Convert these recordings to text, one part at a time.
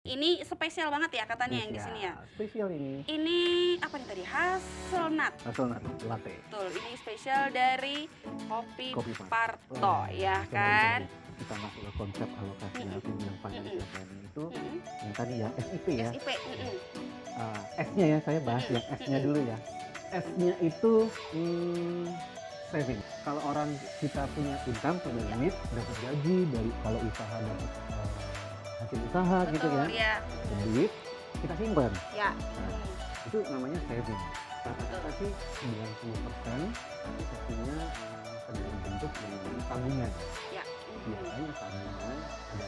Ini spesial banget ya katanya yang di sini ya. Spesial ini. Ini apa nih tadi? Hazelnut. Hazelnut latte. Betul, ini spesial dari Kopi Parto Oh, ya kan. Kita masuk ke konsep alokasi yang bilang financial planning itu yang tadi ya SIP ya. SIP. S-nya ya, saya bahas yang S-nya dulu ya. S-nya itu saving. Kalau orang kita punya income, punya limit, dapat gaji dari kalau usaha dapat hasil usaha. Betul, gitu kan. Ya. Duit kita simpan. Ya. Nah, itu namanya saving. Rata-rata sih 90% itu punya dalam bentuk yang tabungan. Ya. Biasanya tabungan ada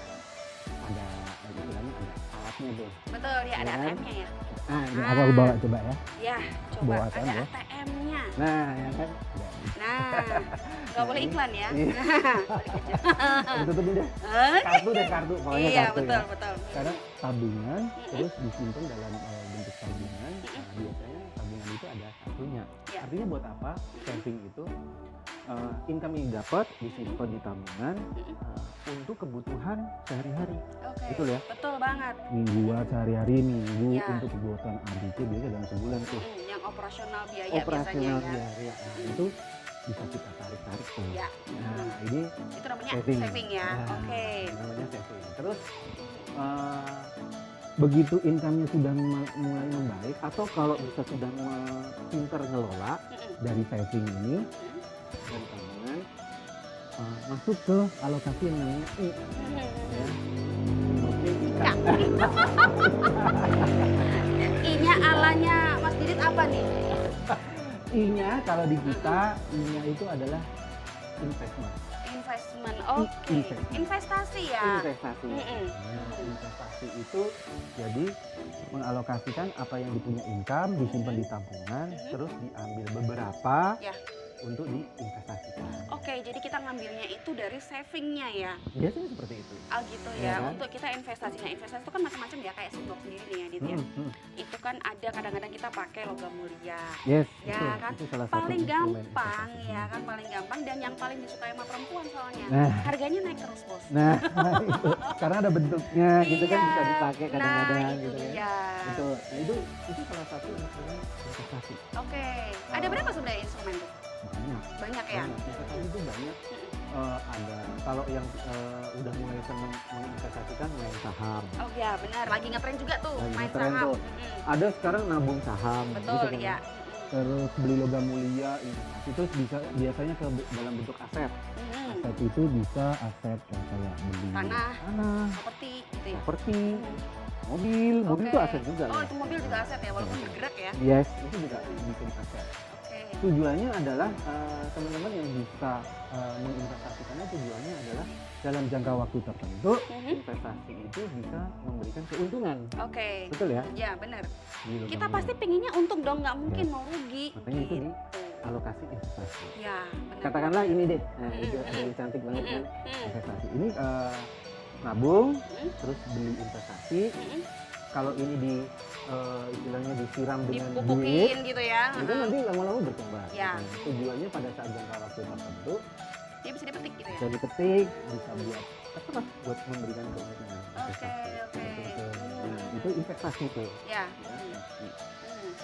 istilahnya ada alatnya tuh. Betul ya, ada ATM-nya ya. Nah, apa bawa coba ya? Ya, coba Bawa ada ATM ya? ATM-nya. Nah, ya kan? Nah, nggak boleh iklan ya. Tutup deh. Kartu pokoknya Iya, kartu betul, ya. betul. Karena tabungan terus disimpan dalam bentuk tabungan. Nah, biasanya tabungan itu ada kartunya. Ya. Artinya buat apa? Saving itu income yang dapat disimpan di tabungan untuk kebutuhan sehari-hari. Oke. Betul ya? Betul banget. Mingguan sehari-hari minggu Ya. untuk kebutuhan ABC biasa dalam sebulan tuh. Yang operasional biaya Operasional biasanya ya. biaya. Nah, itu bisa kita tarik-tarik tuh. Ya. Nah, ini Itu namanya saving, saving ya. Nah, Oke. namanya saving. Terus begitu income-nya sudah mulai membaik atau kalau bisa sudah pinter ngelola dari saving ini dari tabungan masuk ke alokasi yang namanya I. Ya. Oke, I-nya alanya Mas Didit apa nih? I-nya kalau di kita I-nya itu adalah investment. Investment, oke. Investasi ya. Investasi. Nah, investasi itu jadi mengalokasikan apa yang dipunya income disimpan di tabungan, terus diambil beberapa Ya. untuk diinvestasikan. Oke, jadi kita ngambilnya itu dari savingnya ya. Biasanya seperti itu. Oh gitu Ya ya, kan? untuk kita investasi. Nah investasi itu kan macam-macam ya, kayak Sidbox sendiri nih ya Dit ya. Itu kan ada kadang-kadang kita pakai logam mulia. Yes, Ya betul. kan, Itu salah satu paling instrumen gampang investasi. ya kan, paling gampang dan yang paling disukai sama perempuan soalnya. Nah. Harganya naik terus bos. Nah, itu karena ada bentuknya gitu kan, Iya. bisa dipakai kadang-kadang Nah, itu gitu kan. dia. Betul. Nah, itu salah satu instrumen investasi. Oke, ada berapa sebenarnya instrumen tuh? Banyak. Banyak ya? Investasi itu banyak. Ada kalau yang udah mulai seneng menginvestasikan main saham. Oh ya benar, lagi ngetren juga tuh Lagi main ngetren saham. tuh. Ada sekarang nabung saham. Betul gitu kan. ya. Terus beli logam mulia, itu bisa biasanya dalam bentuk aset. Aset itu bisa aset kayak beli Tanah, tanah, properti gitu ya. properti, mobil Oke. itu aset juga. Oh ya. itu mobil juga aset ya, walaupun bergerak ya. Yes, itu juga bikin aset. Oke. Tujuannya adalah teman-teman yang bisa menginvestasikannya, tujuannya adalah dalam jangka waktu tertentu investasi itu bisa memberikan keuntungan. Oke. Betul ya? Ya benar. Di logam Kita mulia. pasti pengennya untung dong, nggak mungkin mau rugi. Makanya itu gitu. di alokasi investasi. Ya benar. Katakanlah ini deh, nah, itu yang cantik banget kan investasi. Ini nabung, terus beli investasi. Kalau ini istilahnya disiram dengan duit, Dipupukin gitu ya. itu nanti lama-lama berkembang. Ya. Gitu. Tujuannya pada saat jangka waktu tertentu Dia bisa dipetik gitu ya. bisa dipetik, bisa buat memberikan keuntungan. Oke, oke. Nah, itu investasi tuh. Ya. Investasi.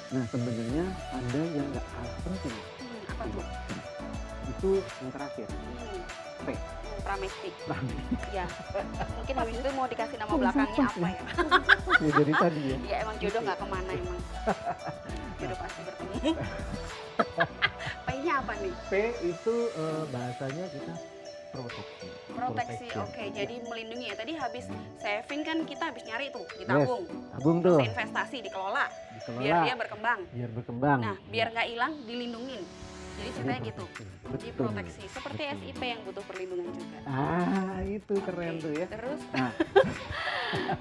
Nah, sebenarnya ada yang nggak kalah penting. Apa tuh? Itu yang terakhir, P. Pramesti. Pramesti. Ya. Mungkin habis itu mau dikasih nama belakangnya apa ya? Ya, dari tadi ya. Ya emang jodoh nggak kemana emang. Jodoh pasti bertemu. P-nya apa nih? P itu bahasanya kita proteksi. Proteksi, Protection. oke. Jadi melindungi ya. Tadi habis saving kan kita habis nyari tuh, ditabung. Tabung Terus tuh. investasi, dikelola. Dikelola. Biar dia berkembang. Biar berkembang. Nah, biar nggak hilang, dilindungin. Jadi ceritanya gitu. Betul. Diproteksi. Seperti Betul. SIP yang butuh perlindungan juga. Itu keren tuh ya. Terus, Nah,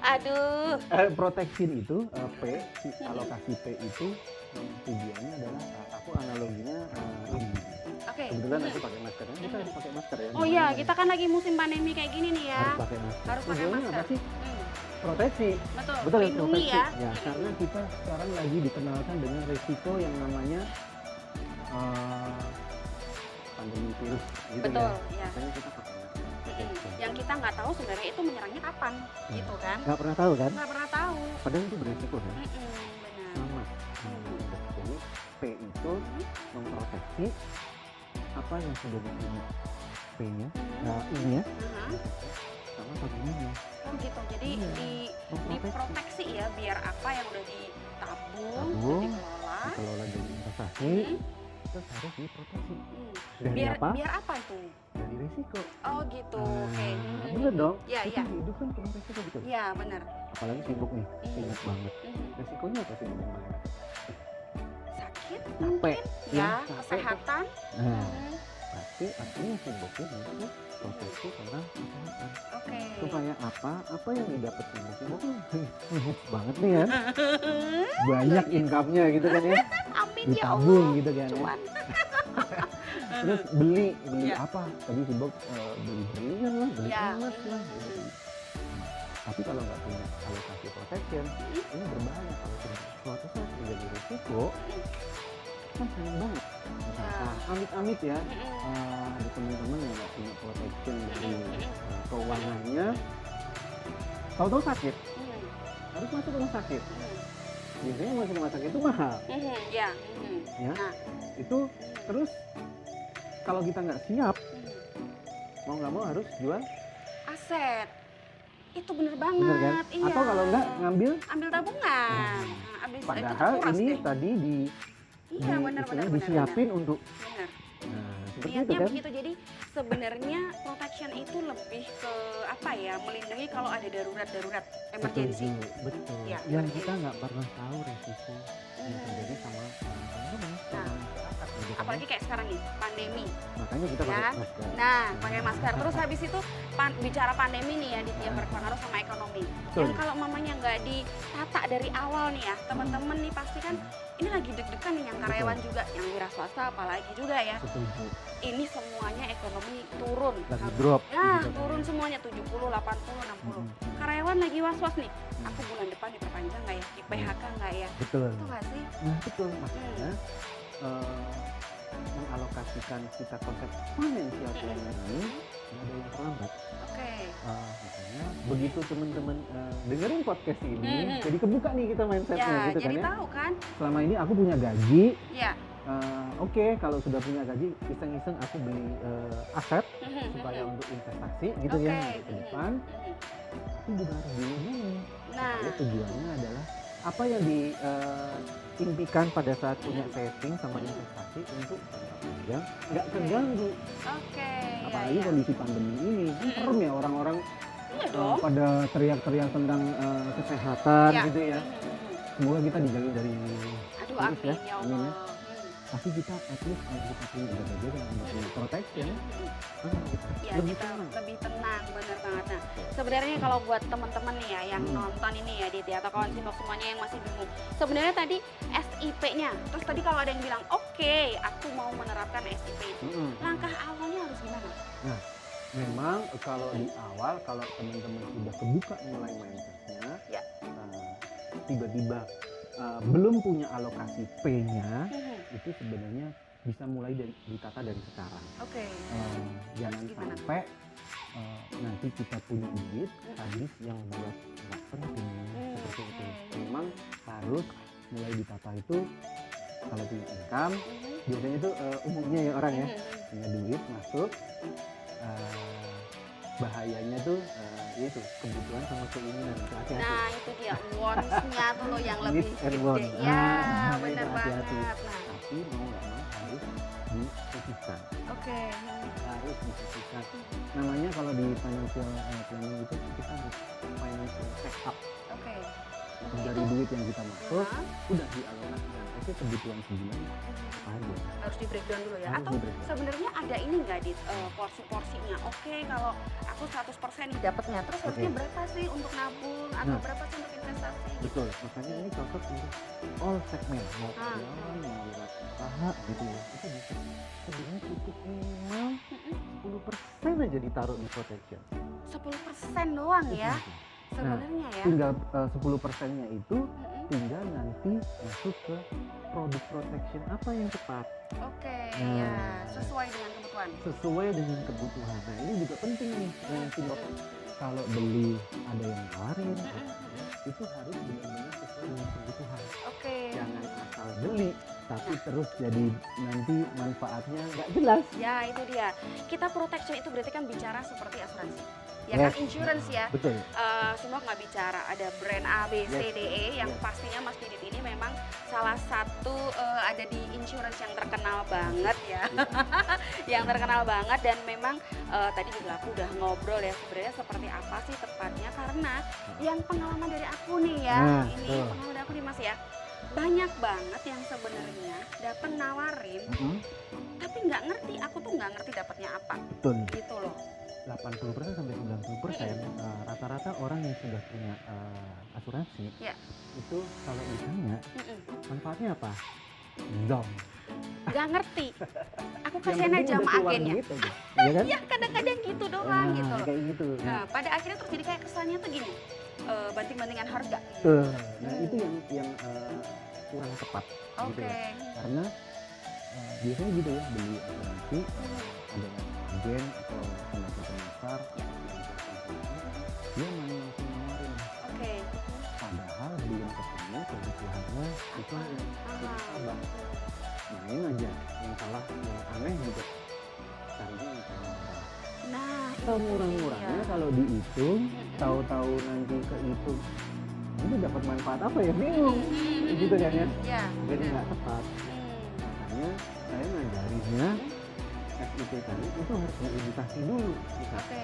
aduh. proteksi itu P, alokasi P itu tujuannya adalah aku analoginya ini. Oke. Kebetulan aku pakai masker, kita harus pakai masker ya. Oh iya, kita kan lagi musim pandemi kayak gini nih ya. harus pakai masker. Harus pakai Tujuannya masker. apa sih? Hmm, Proteksi. betul. Betul ya, Lindungi proteksi. ya. Ya, karena kita sekarang lagi dikenalkan dengan resiko yang namanya pandemi virus gitu Betul, ya. ya. Makanya kita pakai masker. Yang kita nggak tahu sebenarnya itu menyerangnya kapan, gitu kan? Nggak pernah tahu kan? Nggak pernah tahu. Padahal itu beresiko kan? Benar. Sama. Jadi P itu memproteksi apa yang sudah punya P-nya, I-nya, sama tabungannya. Oh gitu. Jadi diproteksi ya, biar apa yang udah ditabung, dikelola jadi investasi, itu harus diproteksi. Dari biar apa? Biar apa itu? Dari risiko. Oh gitu. Oke. Bener dong. Iya, Kita hidup kan penuh risiko gitu. Iya benar. Apalagi sibuk nih, sibuk banget. Risikonya apa sih banget? Sakit, capek, ya, kesehatan. Pasti artinya sibukin itu proteksi tentang kesehatan. Oke. Supaya apa yang didapat sibukin banget nih kan? Banyak income-nya gitu kan ya? Amin ya ditabung Allah. Gitu kan Cuan. Terus beli apa? Tadi sibuk beli berlian lah, beli emas lah. Tapi kalau nggak punya alokasi protection, ini berbahaya kalau suatu saat terjadi risiko. Kan sayang banget. Amit-amit ya, ada teman-teman yang nggak punya protection dari keuangannya, tahu-tahu sakit, harus masuk rumah sakit. Biasanya masuk rumah sakit itu mahal. Ya, itu terus kalau kita nggak siap, mau nggak mau harus jual aset. Itu bener banget. Bener kan? Iya. Atau kalau nggak ambil tabungan. Padahal ini tadi disiapin untuk seperti niatnya itu kan? begitu. Jadi sebenarnya protection itu lebih ke apa ya, melindungi kalau ada darurat emergensi. Betul. Ya, yang kita nggak pernah tahu resiko yang terjadi sama apalagi kayak sekarang nih pandemi. Makanya kita pakai masker. Nah, pakai masker. Terus habis itu bicara pandemi nih ya, yang berpengaruh sama ekonomi. Yang kalau mamanya nggak ditata dari awal nih ya, teman-teman nih pasti kan ini lagi deg-degan nih, yang karyawan juga, yang wira swasta apalagi juga ya. Ini semuanya ekonomi turun. Lagi drop. Nah, turun semuanya 70, 80, 60. Karyawan lagi was-was nih. Aku bulan depan diperpanjang nggak ya? Di PHK nggak ya? Betul. Itu nggak sih? Nah, betul. Makanya mengalokasikan kita konsep financial planning ini ada yang terlambat. Oke. Makanya begitu teman-teman dengerin podcast ini, jadi kebuka nih kita mindsetnya ya, gitu jadi kan ya. Tahu kan? Selama ini aku punya gaji. Ya. Oke, kalau sudah punya gaji, iseng-iseng aku beli aset supaya untuk investasi gitu ya ke depan. Itu juga harus dilindungi. Nah, tujuannya adalah apa yang diimpikan pada saat punya saving sama investasi untuk panjang nggak terganggu. Oke. Apalagi kondisi pandemi ini, serem ya orang-orang pada teriak-teriak tentang kesehatan gitu ya. Semoga kita dijaga dari amin ya Allah. Tapi kita at least kita punya jaga-jaga untuk protection. Ya, kita lebih tenang, bener banget. Nah, sebenarnya kalau buat teman-teman nih ya yang nonton ini ya Dit, atau kawan Simbok semuanya yang masih bingung, sebenarnya tadi SIP-nya, terus tadi kalau ada yang bilang oke, aku mau menerapkan SIP itu, langkah awalnya harus gimana? Nah, memang kalau di awal, kalau teman-teman sudah kebuka mulai mindsetnya, tiba-tiba belum punya alokasi P-nya, itu sebenarnya bisa mulai ditata dari sekarang. Oke. Jangan sampai nanti kita punya duit habis yang buat nggak penting seperti itu. Memang harus mulai ditata itu kalau punya income. Biasanya itu umumnya ya orang ya punya duit masuk. Bahayanya tuh itu kebutuhan sama keinginan. Hati-hati. Nah itu dia wants-nya tuh loh yang lebih gede. Ya benar banget. Nah. Tapi mau nggak mau harus disisihkan. Oke. Harus disisihkan. Namanya kalau di financial planning itu kita harus financial check up. Oke. Dari duit yang kita masuk udah dialokasikan. Oke, kebutuhan sebulan aja. Harus di breakdown dulu ya. Atau sebenarnya ada ini nggak di porsi-porsinya? Oke, kalau aku 100% nih dapatnya, terus harusnya berapa sih untuk nabung atau berapa sih untuk investasi? Betul. Makanya ini cocok untuk all segmen, mau karyawan, mau wira usaha gitu ya. Itu bisa. Sebenarnya cukup minimal 10% aja ditaruh di protection. 10% doang ya. sebenarnya ya. Tinggal 10%-nya itu Mm-mm. tinggal nanti masuk ke produk protection apa yang tepat Oke, Nah. ya sesuai dengan kebutuhan. sesuai dengan kebutuhan. Nah ini juga penting nih Simbok. Kalau beli ada yang nawarin itu harus benar-benar sesuai dengan kebutuhan. Oke. Jangan asal beli tapi terus jadi nanti manfaatnya nggak jelas. Ya itu dia. Kita protection itu berarti kan bicara seperti asuransi. Ya Yes. kan insurance ya. Betul. Semua nggak bicara ada brand A, B, C, Yes. D, E yang Yes. pastinya Mas Didit ini memang salah satu ada di insurance yang terkenal banget ya. Yang terkenal banget dan memang tadi juga aku udah ngobrol ya sebenarnya seperti apa sih tepatnya karena yang pengalaman dari aku nih ya. Nah, Ini betul. pengalaman dari aku nih Mas ya. Banyak banget yang sebenarnya dapat nawarin tapi nggak ngerti, aku tuh nggak ngerti dapatnya apa Betul. gitu loh. 80% sampai 90% rata-rata orang yang sudah punya asuransi Ya. itu kalau ditanya Mm-mm. manfaatnya apa? Zong. Nggak ngerti. Aku Yang kasihan penting aja sama udah keluar agennya. duit aja, ya kan? Ya kadang-kadang gitu doang Nah, gitu loh. kayak gitu. Nah, pada akhirnya terus jadi kayak kesannya tuh gini, banting-bantingan harga. Nah itu yang kurang tepat gitu Oke. ya. Karena biasanya gitu ya beli asuransi ada agen atau pemasar dia main langsung nawarin Oke. padahal belum ketemu kebutuhannya itu yang Aha. sabar main aja yang salah yang aneh juga carinya yang salah Nah, semurah-murahnya iya. kalau dihitung tahu-tahu nanti kehitung ini dapat manfaat apa ya bingung gitu kan ya Ya. jadi benar. nggak tepat makanya saya ngajarinya SIP tadi itu harus diedukasi dulu kita. Oke.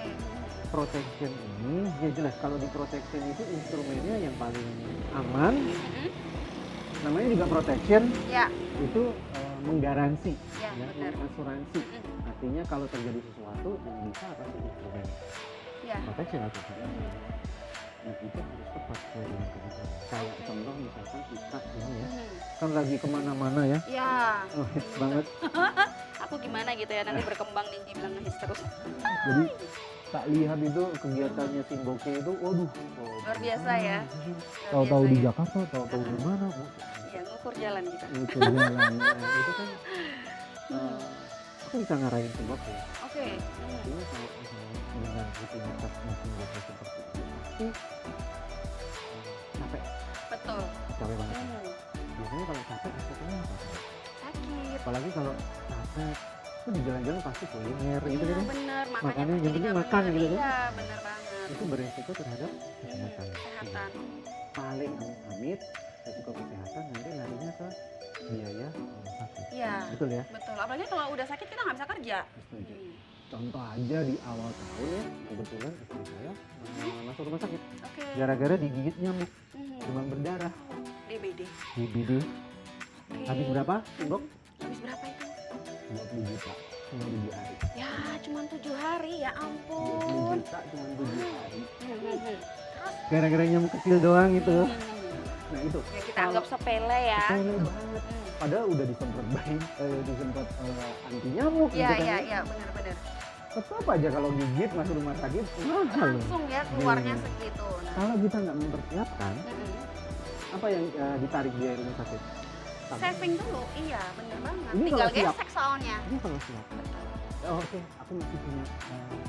Protection ini ya jelas kalau di protection itu instrumennya yang paling aman namanya juga protection Ya, itu menggaransi ya ya, benar. asuransi artinya kalau terjadi sesuatu yang bisa apa sih instrumen Ya. protection atau nah itu harus tepat sesuai dengan kebutuhan kayak contoh misalkan kita ini ya kan lagi kemana-mana ya Ya. hits banget Aku gimana gitu ya nanti berkembang nih dibilang ngehits terus. jadi tak lihat itu kegiatannya Simboke itu waduh Luar biasa ya. Luar tahu-tahu biasa di ya. Jakarta tahu-tahu di mana Ya, ngukur jalan kita. itu jalan nah, itu kan aku bisa ngarahin Simboke Oke. artinya kalau misalnya dengan rutinitas Simboke seperti itu pasti capek Betul. capek banget biasanya kalau capek efeknya apa Sakit. apalagi kalau capek itu di jalan-jalan pasti kuliner gitu Iya kan bener, Makanya makanya yang jadi penting nggak makan bener. gitu kan. Iya bener banget. itu beresiko terhadap kesehatan Kesehatan. paling amit-amit resiko kesehatan nanti larinya ke biaya rumah sakit Iya betul ya betul. Apalagi kalau udah sakit kita nggak bisa kerja. setuju contoh aja di awal tahun ya kebetulan istri saya masuk rumah sakit Oke. gara-gara digigit nyamuk Mhm. demam berdarah DBD. DBD Oke. habis berapa Bok? Habis berapa itu? 20 juta cuma 7 hari Ya cuma 7 hari ya 20 ampun. juta cuma 7 hari Mhm. gara-gara nyamuk kecil doang itu nah itu Ya kita anggap sepele ya. sepele banget padahal udah disemprot disemprot anti nyamuk Iya gitu kan iya ya. iya benar benar. tetap aja kalau gigit masuk rumah sakit mahal loh. Langsung ya keluarnya Iya. segitu. Nah. Kalau kita nggak mempersiapkan Mhm. apa yang ditarik biaya rumah sakit Sama. Saving dulu, iya bener banget. Ini Tinggal kalau siap. gesek soalnya. Ini kalau siap oh, oke aku masih punya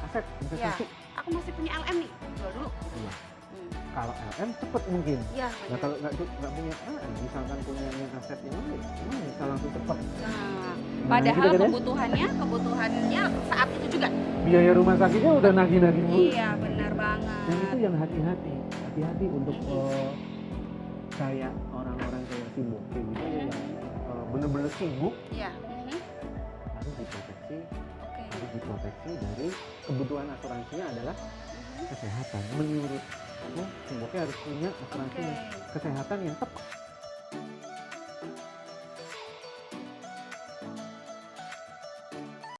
aset investasi Aku masih punya LM nih, jual dulu. Iya. Hmm. kalau LM cepet mungkin Iya nah bener. kalau nggak punya misalkan punya aset yang lain bisa langsung cepet Nah, Nah, padahal gitu kan ya. kebutuhannya saat itu juga. biaya rumah sakitnya udah nagih-nagih mulu. Iya benar banget. Dan itu yang hati-hati untuk kayak orang-orang kayak sibuk kayak gitu ya, yang bener-bener sibuk Iya. harus diproteksi Oke. dari kebutuhan asuransinya adalah kesehatan menurut aku simboknya harus punya asuransi Oke. kesehatan yang tepat